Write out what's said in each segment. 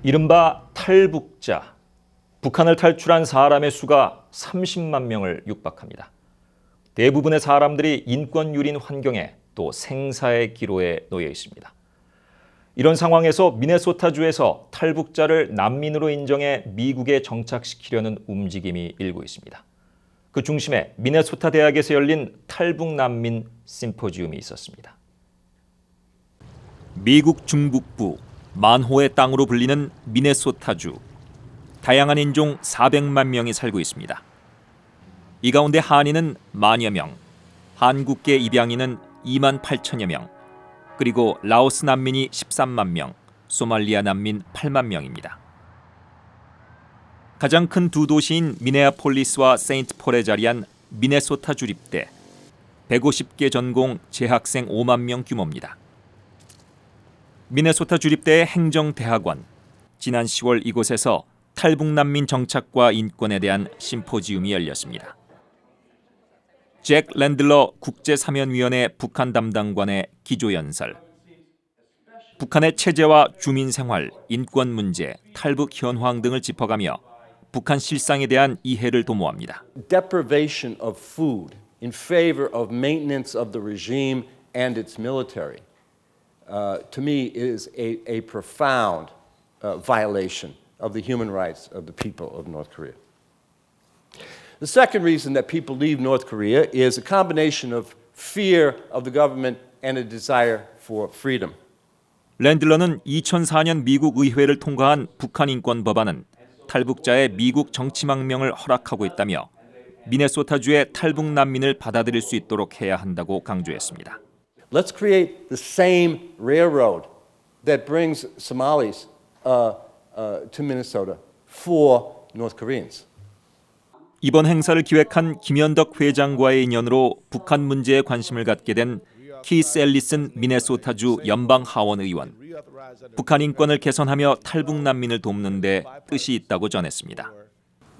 이른바 탈북자. 북한을 탈출한 사람의 수가 30만 명을 육박합니다. 대부분의 사람들이 인권유린 환경에 또 생사의 기로에 놓여 있습니다. 이런 상황에서 미네소타주에서 탈북자를 난민으로 인정해 미국에 정착시키려는 움직임이 일고 있습니다. 그 중심에 미네소타 대학에서 열린 탈북 난민 심포지움이 있었습니다. 미국 중북부 만호의 땅으로 불리는 미네소타주. 다양한 인종 400만 명이 살고 있습니다. 이 가운데 한인은 만여 명, 한국계 입양인은 2만 8천여 명, 그리고 라오스 난민이 13만 명, 소말리아 난민 8만 명입니다. 가장 큰 두 도시인 미네아폴리스와 세인트폴에 자리한 미네소타 주립대, 150개 전공 재학생 5만 명 규모입니다. 미네소타 주립대의 행정대학원, 지난 10월 이곳에서 탈북 난민 정착과 인권에 대한 심포지움이 열렸습니다. 잭 랜들러 국제사면위원회 북한 담당관의 기조연설. 북한의 체제와 주민생활, 인권 문제, 탈북 현황 등을 짚어가며 북한 실상에 대한 이해를 도모합니다. Deprivation of food in favor of maintenance of the regime and its military, to me, is a profound violation of the human rights of the people of North Korea. The second reason that people leave North Korea is a combination of fear of the government and a desire for freedom. 랜들러는 2004년 미국 의회를 통과한 북한 인권 법안은 탈북자의 미국 정치망명을 허락하고 있다며 미네소타주의 탈북 난민을 받아들일 수 있도록 해야 한다고 강조했습니다. Let's create the same railroad that brings Somalis to Minnesota for North Koreans. 이번 행사를 기획한 김현덕 회장과의 인연으로 북한 문제에 관심을 갖게 된 키스 앨리슨 미네소타주 연방 하원 의원. 북한 인권을 개선하며 탈북 난민을 돕는 데 뜻이 있다고 전했습니다.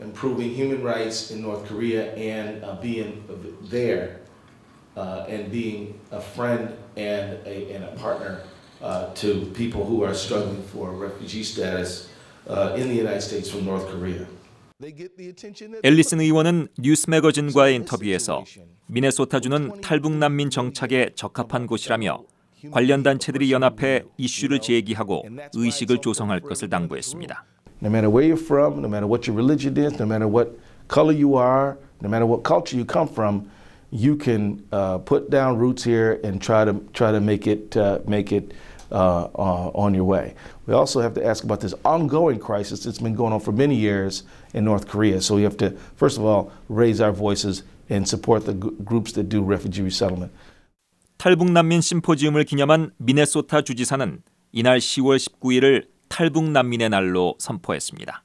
Improving human rights in North Korea and being there and being a friend and a partner to people who are struggling for refugee status in the United States from North Korea. 앨리슨 의원은 뉴스 매거진과의 인터뷰에서 미네소타주는 탈북 난민 정착에 적합한 곳이라며 관련 단체들이 연합해 이슈를 제기하고 의식을 조성할 것을 당부했습니다. No matter where you're from, no matter what your religion is, no matter what color you are, no matter what culture you come from, you can put down roots here and try to make it on your way. We also have to ask about this ongoing crisis that's been going on for many years in North Korea. So we have to, first of all, raise our voices and support the groups that do refugee resettlement. 탈북 난민 심포지움을 기념한 미네소타 주지사는 이날 10월 19일을 탈북 난민의 날로 선포했습니다.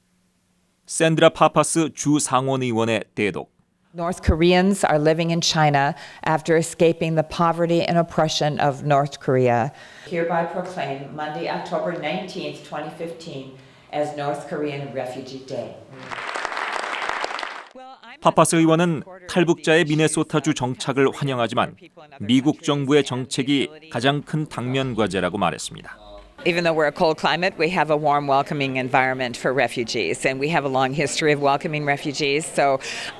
샌드라 파파스 주 상원 의원의 대독. North Koreans are living in China after escaping the poverty and oppression of North Korea. Hereby proclaim Monday, October 19th, 2015 as North Korean Refugee Day. 파파스 의원은 탈북자의 미네소타주 정착을 환영하지만 미국 정부의 정책이 가장 큰 당면 과제라고 말했습니다. Even though we're a cold climate, we have a warm, welcoming environment for refugees, and we have a long history of welcoming refugees.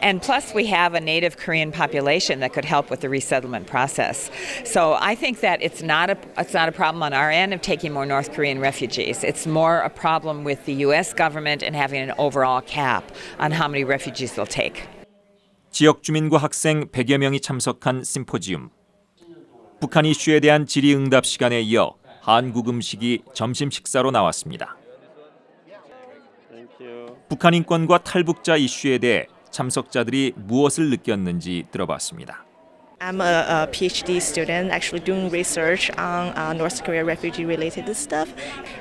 And plus, we have a native Korean population that could help with the resettlement process. So I think that it's not a problem on our end of taking more North Korean refugees. It's more a problem with the U.S. government and having an overall cap on how many refugees they'll take. 지역 주민과 학생 100여 명이 참석한 심포지움. 북한 이슈에 대한 질의응답 시간에 이어 한국 음식이 점심 식사로 나왔습니다. 북한 인권과 탈북자 이슈에 대해 참석자들이 무엇을 느꼈는지 들어봤습니다. I'm a PhD student actually doing research on North Korea refugee-related stuff,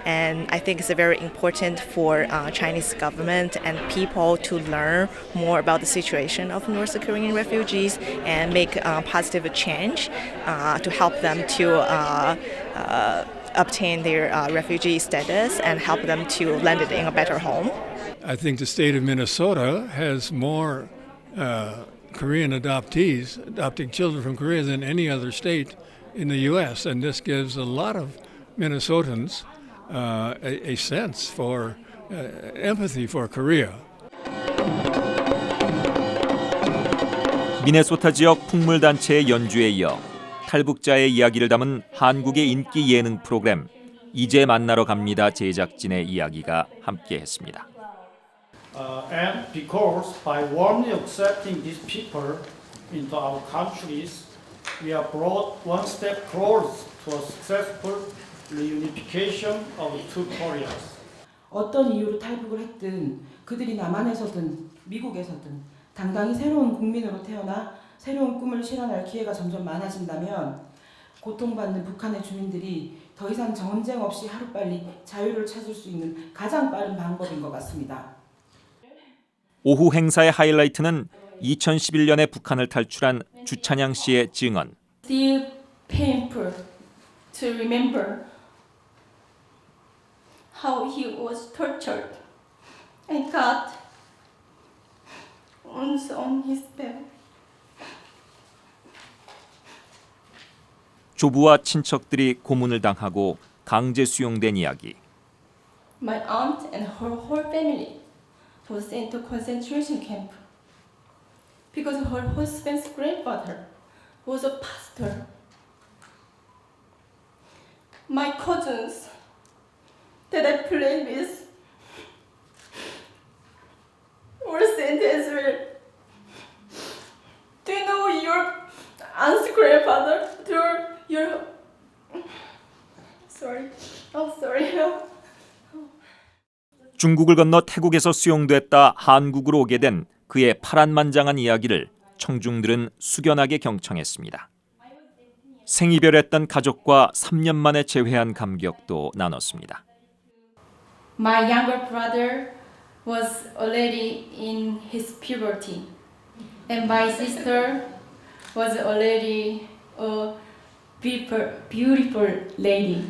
and I think it's very important for Chinese government and people to learn more about the situation of North Korean refugees and make positive change to help them to obtain their refugee status and help them to land it in a better home. I think the state of Minnesota has more Korean adoptees adopting children from Korea than any other state in the U.S. And this gives a lot of Minnesotans a sense for empathy for Korea. 미네소타 지역 풍물단체의 연주에 이어 탈북자의 이야기를 담은 한국의 인기 예능 프로그램 이제 만나러 갑니다 제작진의 이야기가 함께했습니다. And because by warmly accepting these people into our countries, we are brought one step closer to a successful reunification of two Koreas. 어떤 이유로 탈북을 했든 그들이 남한에서든 미국에서든 당당히 새로운 국민으로 태어나 새로운 꿈을 실현할 기회가 점점 많아진다면 고통받는 북한의 주민들이 더 이상 전쟁 없이 하루빨리 자유를 찾을 수 있는 가장 빠른 방법인 것 같습니다. 오후 행사의 하이라이트는 2011년에 북한을 탈출한 주찬양 씨의 증언. Still painful to remember how he was tortured and got wounds on his back. 조부와 친척들이 고문을 당하고 강제 수용된 이야기. My aunt and her whole family was sent to concentration camp because her husband's grandfather was a pastor. My cousins that I played with were sent as well. Do you know your aunt's grandfather through your... Sorry. I'm sorry. 중국을 건너 태국에서 수용됐다 한국으로 오게 된 그의 파란만장한 이야기를 청중들은 숙연하게 경청했습니다. 생이별했던 가족과 3년 만에 재회한 감격도 나눴습니다. My younger brother was already in his puberty, and my sister was already a beautiful lady.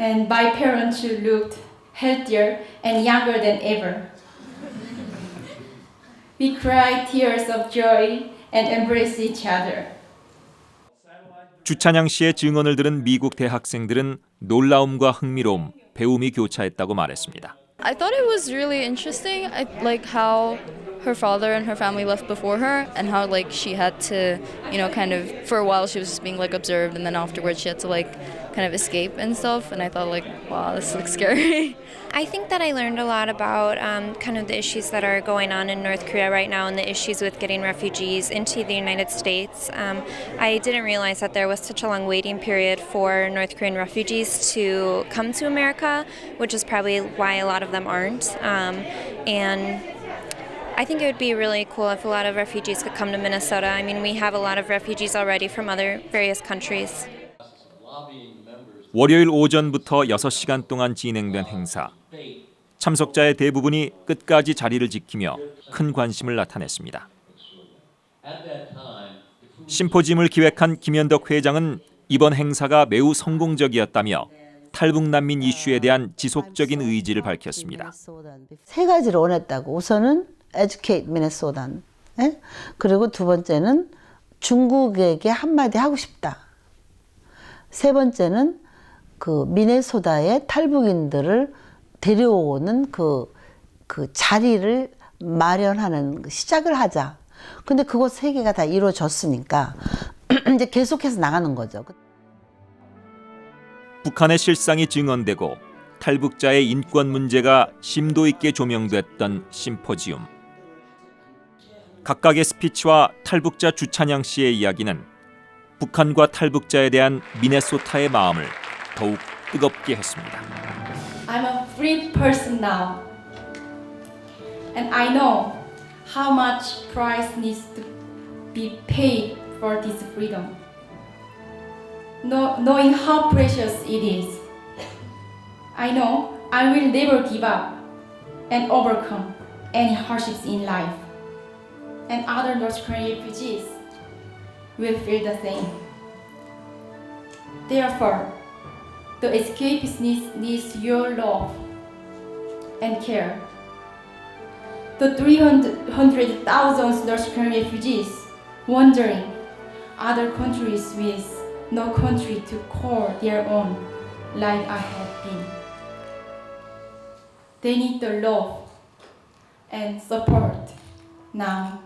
And my parents looked healthier and younger than ever. We cried tears of joy and embraced each other. 주찬양 씨의 증언을 들은 미국 대학생들은 놀라움과 흥미로움, 배움이 교차했다고 말했습니다. I thought it was really interesting, like how her father and her family left before her, and how like she had to, kind of for a while she was just being like observed, and then afterwards she had to like kind of escape and stuff. And I thought like, wow, this looks scary. I think that I learned a lot about kind of the issues that are going on in North Korea right now and the issues with getting refugees into the United States. I didn't realize that there was such a long waiting period for North Korean refugees to come to America, which is probably why a lot of them aren't. And I think it would be really cool if a lot of refugees could come to Minnesota. I mean, we have a lot of refugees already from other various countries. 월요일 오전부터 6시간 동안 진행된 행사. 참석자의 대부분이 끝까지 자리를 지키며 큰 관심을 나타냈습니다. 심포지엄을 기획한 김현덕 회장은 이번 행사가 매우 성공적이었다며 탈북 난민 이슈에 대한 지속적인 의지를 밝혔습니다. 세 가지를 원했다고. 우선은 educate Minnesotan. 그리고 두 번째는 중국에게 한마디 하고 싶다. 세 번째는 그 미네소타의 탈북인들을 데려오는 그 자리를 마련하는 시작을 하자. 근데 그거 세 개가 다 이루어졌으니까 이제 계속해서 나가는 거죠. 북한의 실상이 증언되고 탈북자의 인권 문제가 심도 있게 조명됐던 심포지움. 각각의 스피치와 탈북자 주찬양 씨의 이야기는 북한과 탈북자에 대한 미네소타의 마음을 더욱 뜨겁게 했습니다. I'm a free person now. And I know how much price needs to be paid for this freedom. Knowing how precious it is, I know I will never give up and overcome any hardships in life. And other North Korean refugees will feel the same. Therefore, the escapist needs your love and care. The 300,000 North Korean refugees wandering other countries with no country to call their own like I have been. They need the love and support now